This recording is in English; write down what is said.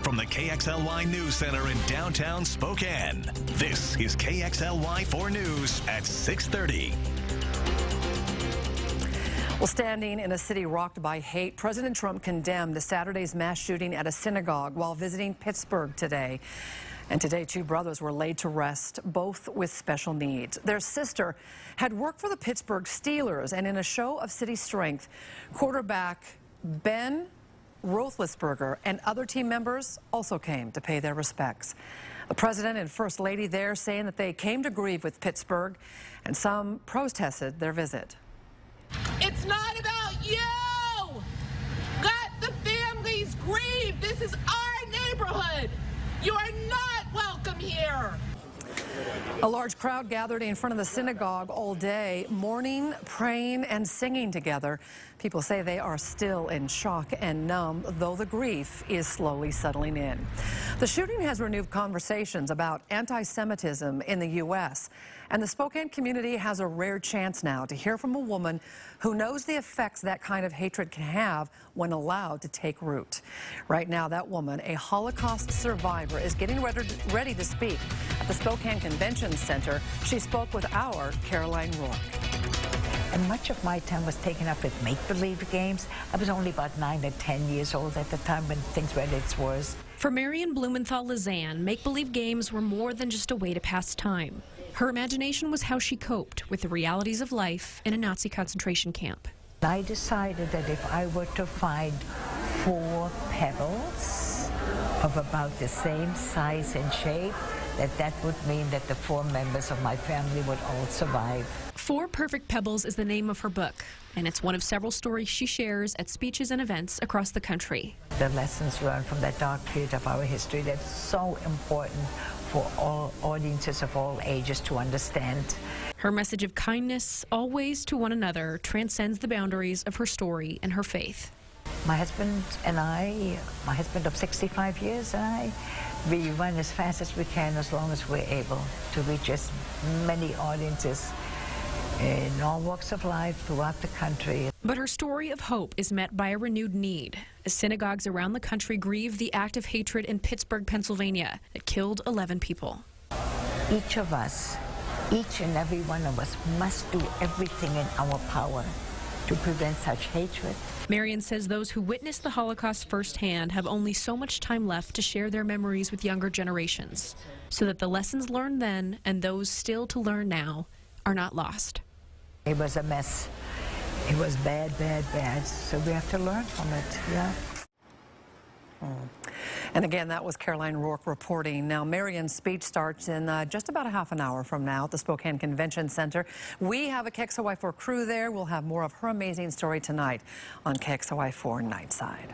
from the KXLY News Center in downtown Spokane. This is KXLY 4 News at 6:30. Well, standing in a city rocked by hate, President Trump condemned Saturday's mass shooting at a synagogue while visiting Pittsburgh today. And today, two brothers were laid to rest, both with special needs. Their sister had worked for the Pittsburgh Steelers, and in a show of city strength, quarterback Ben Roethlisberger and other team members also came to pay their respects. The president and first lady there saying that they came to grieve with Pittsburgh, and some protested their visit. It's not about you! Let the families grieve! This is our neighborhood! You are not welcome here! A large crowd gathered in front of the synagogue all day, mourning, praying, and singing together. People say they are still in shock and numb, though the grief is slowly settling in. The shooting has renewed conversations about anti-Semitism in the U.S., and the Spokane community has a rare chance now to hear from a woman who knows the effects that kind of hatred can have when allowed to take root. Right now, that woman, a Holocaust survivor, is getting ready to speak at the Spokane Convention Center. She spoke with our Caroline Rourke. And much of my time was taken up with make-believe games. I was only about 9 or 10 years old at the time when things were at its worst. For Marion Blumenthal Lazan, make-believe games were more than just a way to pass time. Her imagination was how she coped with the realities of life in a Nazi concentration camp. I decided that if I were to find 4 pebbles of about the same size and shape, that would mean that the 4 members of my family would all survive. 4 Perfect Pebbles is the name of her book, and it's one of several stories she shares at speeches and events across the country. The lessons learned from that dark period of our history, that's so important for all audiences of all ages to understand. Her message of kindness, always to one another, transcends the boundaries of her story and her faith. My husband and I, my husband of 65 years and I, we run as fast as we can as long as we're able to reach as many audiences in all walks of life throughout the country. But her story of hope is met by a renewed need as synagogues around the country grieve the act of hatred in Pittsburgh, Pennsylvania that killed 11 people. Each of us, each and every one of us, must do everything in our power to prevent such hatred. Marion says those who witnessed the Holocaust firsthand have only so much time left to share their memories with younger generations, so that the lessons learned then and those still to learn now are not lost. It was a mess. It was bad, bad, bad. So we have to learn from it, yeah. And again, that was Caroline Rourke reporting. Now, Marion's speech starts in just about a half an hour from now at the Spokane Convention Center. We have a KXLY4 crew there. We'll have more of her amazing story tonight on KXLY4 Nightside.